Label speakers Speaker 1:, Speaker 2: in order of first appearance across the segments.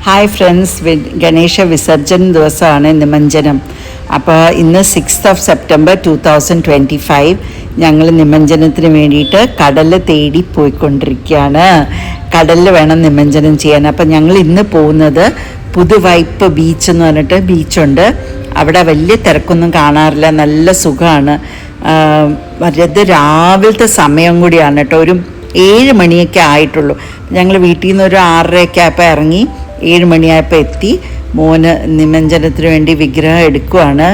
Speaker 1: Hi friends, Ganesha വിസർജന ദിവസമാണ് നിമഞ്ജനം. അപ്പോൾ ഇന്ന് 6th September 2025 ഞങ്ങൾ നിമഞ്ജനത്തിന് വേണ്ടിയിട്ട് കടൽ തേടി പോയിക്കൊണ്ടിരിക്കുകയാണ്. കടലിൽ വേണം നിമഞ്ജനം ചെയ്യാൻ. അപ്പോൾ ഞങ്ങൾ ഇന്ന് പോകുന്നത് പുതുവൈപ്പ് ബീച്ച് എന്ന് പറഞ്ഞിട്ട് ബീച്ചുണ്ട്. അവിടെ വലിയ തിരക്കൊന്നും കാണാറില്ല, നല്ല സുഖമാണ്. അത് രാവിലത്തെ സമയം കൂടിയാണ് കേട്ടോ. ഒരു 7 മണിയൊക്കെ ആയിട്ടുള്ളൂ. ഞങ്ങൾ വീട്ടിൽ നിന്ന് ഒരു 6:30 ആയപ്പോൾ ഇറങ്ങി 7 മണിയായപ്പോൾ എത്തി. മോന് നിമഞ്ജനത്തിന് വേണ്ടി വിഗ്രഹം എടുക്കുവാണ്.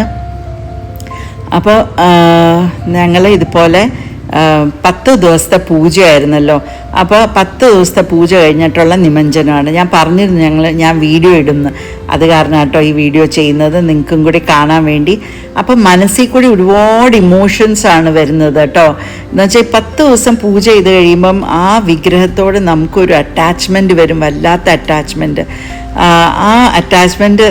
Speaker 1: അപ്പോൾ ഞങ്ങൾ ഇതുപോലെ 10 ദിവസത്തെ പൂജയായിരുന്നല്ലോ. അപ്പോൾ 10 ദിവസത്തെ പൂജ കഴിഞ്ഞിട്ടുള്ള നിമഞ്ജനമാണ്. ഞാൻ പറഞ്ഞിരുന്നു ഞാൻ വീഡിയോ ഇടുന്നു. അത് കാരണം കേട്ടോ ഈ വീഡിയോ ചെയ്യുന്നത്, നിങ്ങൾക്കും കൂടി കാണാൻ വേണ്ടി. അപ്പം മനസ്സിൽ കൂടി ഒരുപാട് ഇമോഷൻസാണ് വരുന്നത് കേട്ടോ. എന്നുവെച്ചാൽ 10 ദിവസം പൂജ ചെയ്ത് കഴിയുമ്പം ആ വിഗ്രഹത്തോട് നമുക്കൊരു അറ്റാച്ച്മെൻറ്റ് വരും, വല്ലാത്ത അറ്റാച്ച്മെൻറ്റ്. ആ അറ്റാച്ച്മെൻറ്റ്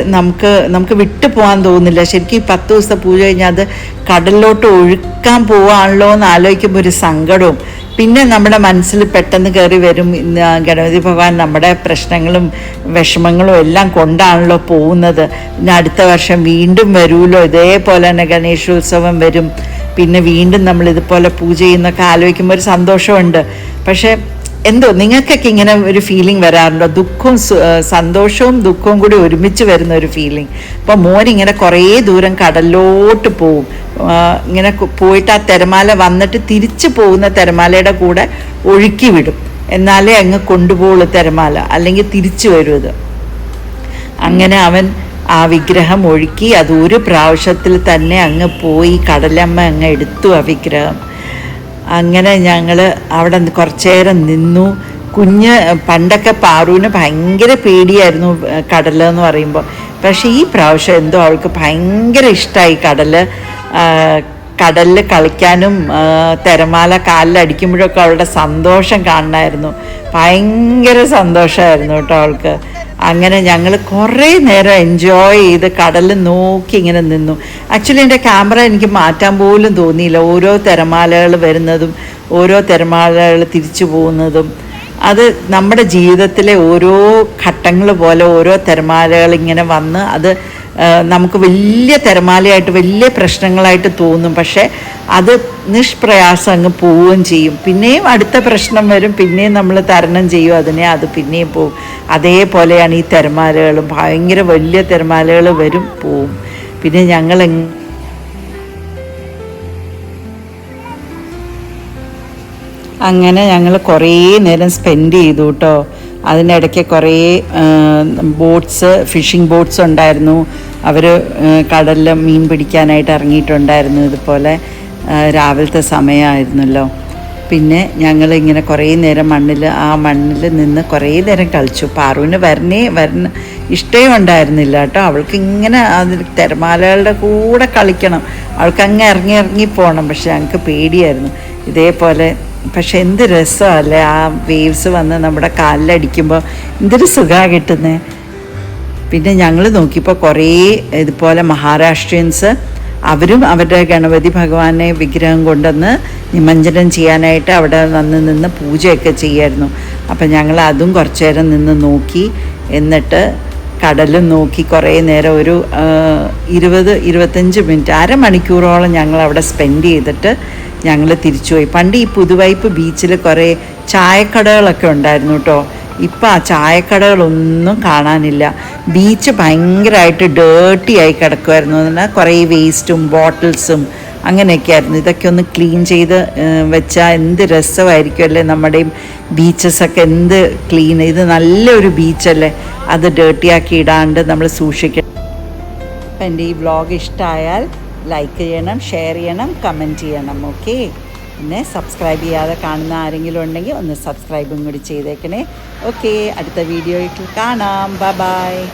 Speaker 1: നമുക്ക് വിട്ടു പോകാൻ തോന്നില്ല. ശരിക്കും ഈ 10 ദിവസത്തെ പൂജ കഴിഞ്ഞാൽ അത് കടലിലോട്ട് ഒഴുക്കാൻ പോവാണല്ലോ എന്ന് ആലോചിക്കുമ്പോൾ ഒരു സങ്കടവും. പിന്നെ നമ്മുടെ മനസ്സിൽ പെട്ടെന്ന് കയറി വരും, ഗണപതി ഭഗവാൻ നമ്മുടെ പ്രശ്നങ്ങളും വിഷമങ്ങളും എല്ലാം കൊണ്ടാണല്ലോ പോകുന്നത്. പിന്നെ അടുത്ത വർഷം വീണ്ടും വരുമല്ലോ, ഇതേപോലെ തന്നെ ഗണേശോത്സവം വരും. പിന്നെ വീണ്ടും നമ്മൾ ഇതുപോലെ പൂജ ചെയ്യുന്നൊക്കെ ആലോചിക്കുമ്പോൾ ഒരു സന്തോഷമുണ്ട്. പക്ഷേ എന്തോ നിങ്ങൾക്കൊക്കെ ഇങ്ങനെ ഒരു ഫീലിംഗ് വരാറുണ്ടോ? സന്തോഷവും ദുഃഖവും കൂടി ഒരുമിച്ച് വരുന്ന ഒരു ഫീലിംഗ്. അപ്പോൾ മോനിങ്ങനെ കുറേ ദൂരം കടലിലോട്ട് പോവും. ഇങ്ങനെ പോയിട്ട് ആ തിരമാല വന്നിട്ട് തിരിച്ചു പോകുന്ന തിരമാലയുടെ കൂടെ ഒഴുക്കി വിടും. എന്നാലേ അങ്ങ് കൊണ്ടുപോകുള്ളൂ തിരമാല, അല്ലെങ്കിൽ തിരിച്ചു വരും ഇത്. അങ്ങനെ അവൻ ആ വിഗ്രഹം ഒഴുക്കി അത് ഒരു പ്രാവശ്യത്തിൽ തന്നെ അങ്ങ് പോയി. കടലമ്മ അങ്ങ് എടുത്തു ആ വിഗ്രഹം. അങ്ങനെ ഞങ്ങൾ അവിടെ കുറച്ചു നേരം നിന്നു. പണ്ടൊക്കെ പാറുവിന് ഭയങ്കര പേടിയായിരുന്നു കടലെന്ന് പറയുമ്പോൾ. പക്ഷേ ഈ പ്രാവശ്യം എന്തോ അവൾക്ക് ഭയങ്കര ഇഷ്ടമായി കടലിൽ കളിക്കാനും തിരമാല കാലിലടിക്കുമ്പോഴൊക്കെ അവളുടെ സന്തോഷം കാണണമായിരുന്നു. ഭയങ്കര സന്തോഷമായിരുന്നു കേട്ടോ അവൾക്ക്. അങ്ങനെ ഞങ്ങൾ കുറേ നേരം എൻജോയ് ചെയ്ത് കടലിൽ നോക്കി ഇങ്ങനെ നിന്നു. ആക്ച്വലി എൻ്റെ ക്യാമറ എനിക്ക് മാറ്റാൻ പോലും തോന്നിയില്ല. ഓരോ തിരമാലകൾ വരുന്നതും ഓരോ തിരമാലകൾ തിരിച്ചു പോകുന്നതും അത് നമ്മുടെ ജീവിതത്തിലെ ഓരോ ഘട്ടങ്ങൾ പോലെ ഓരോ തിരമാലകൾ ഇങ്ങനെ വന്ന് അത് നമുക്ക് വലിയ തിരമാലയായിട്ട് വലിയ പ്രശ്നങ്ങളായിട്ട് തോന്നും. പക്ഷേ അത് നിഷ്പ്രയാസം അങ്ങ് പോവുകയും ചെയ്യും. പിന്നെയും അടുത്ത പ്രശ്നം വരും, പിന്നെയും നമ്മൾ തരണം ചെയ്യും അതിനെ, അത് പിന്നെയും പോവും. അതേപോലെയാണ് ഈ തിരമാലകളും. ഭയങ്കര വലിയ തിരമാലകൾ വരും, പോവും. പിന്നെ അങ്ങനെ ഞങ്ങൾ കുറേ നേരം സ്പെൻഡ് ചെയ്തു കേട്ടോ. അതിനിടയ്ക്ക് കുറേ ഫിഷിംഗ് ബോട്ട്സ് ഉണ്ടായിരുന്നു. അവർ കടലിൽ മീൻ പിടിക്കാനായിട്ട് ഇറങ്ങിയിട്ടുണ്ടായിരുന്നു. ഇതുപോലെ രാവിലത്തെ സമയമായിരുന്നല്ലോ. പിന്നെ ഞങ്ങളിങ്ങനെ കുറേ നേരം ആ മണ്ണിൽ നിന്ന് കുറേ നേരം കളിച്ചു. പാറുവിന് വരണ ഇഷ്ടമേ ഉണ്ടായിരുന്നില്ല കേട്ടോ. അവൾക്ക് ഇങ്ങനെ അതിൽ തിരമാലകളുടെ കൂടെ കളിക്കണം, അവൾക്ക് അങ്ങ് ഇറങ്ങി പോകണം. പക്ഷെ ഞങ്ങൾക്ക് പേടിയായിരുന്നു ഇതേപോലെ. പക്ഷെ എന്ത് രസമല്ലേ ആ വേവ്സ് വന്ന് നമ്മുടെ കാലിലടിക്കുമ്പോൾ, എന്തൊരു സുഖമാണ് കിട്ടുന്നത്. പിന്നെ ഞങ്ങൾ നോക്കിയപ്പോൾ കുറേ ഇതുപോലെ മഹാരാഷ്ട്രീയൻസ് അവരും അവരുടെ ഗണപതി ഭഗവാനെ വിഗ്രഹം കൊണ്ടുവന്ന് നിമഞ്ജനം ചെയ്യാനായിട്ട് അവിടെ നിന്ന് പൂജയൊക്കെ ചെയ്യായിരുന്നു. അപ്പം ഞങ്ങൾ അതും കുറച്ചു നേരം നിന്ന് നോക്കി. എന്നിട്ട് കടലും നോക്കി കുറേ നേരം ഒരു 20-25 മിനിറ്റ്, അരമണിക്കൂറോളം ഞങ്ങൾ അവിടെ സ്പെൻഡ് ചെയ്തിട്ട് ഞങ്ങൾ തിരിച്ചുപോയി. പണ്ട് ഈ പുതുവൈപ്പ് ബീച്ചിൽ കുറേ ചായക്കടകളൊക്കെ ഉണ്ടായിരുന്നു കേട്ടോ. ഇപ്പം ആ ചായക്കടകളൊന്നും കാണാനില്ല. ബീച്ച് ഭയങ്കരമായിട്ട് ഡേർട്ടിയായി കിടക്കുമായിരുന്നു. എന്നാൽ കുറേ വേസ്റ്റും ബോട്ടിൽസും അങ്ങനെയൊക്കെ ആയിരുന്നു. ഇതൊക്കെ ഒന്ന് ക്ലീൻ ചെയ്ത് വെച്ചാൽ എന്ത് രസമായിരിക്കും അല്ലേ. നമ്മുടെയും ബീച്ചസൊക്കെ എന്ത് ക്ലീൻ. ഇത് നല്ലൊരു ബീച്ചല്ലേ, അത് ഡേർട്ടിയാക്കി ഇടാണ്ട് നമ്മൾ സൂക്ഷിക്കണം. അപ്പം എൻ്റെ ഈ വ്ളോഗ് ഇഷ്ടമായാൽ ലൈക്ക് ചെയ്യണം, ഷെയർ ചെയ്യണം, കമൻറ്റ് ചെയ്യണം. ഓക്കെ. പിന്നെ സബ്സ്ക്രൈബ് ചെയ്യാതെ കാണുന്ന ആരെങ്കിലും ഉണ്ടെങ്കിൽ ഒന്ന് സബ്സ്ക്രൈബും കൂടി ചെയ്തേക്കണേ. ഓക്കെ, അടുത്ത വീഡിയോയിൽ കാണാം. ബൈ.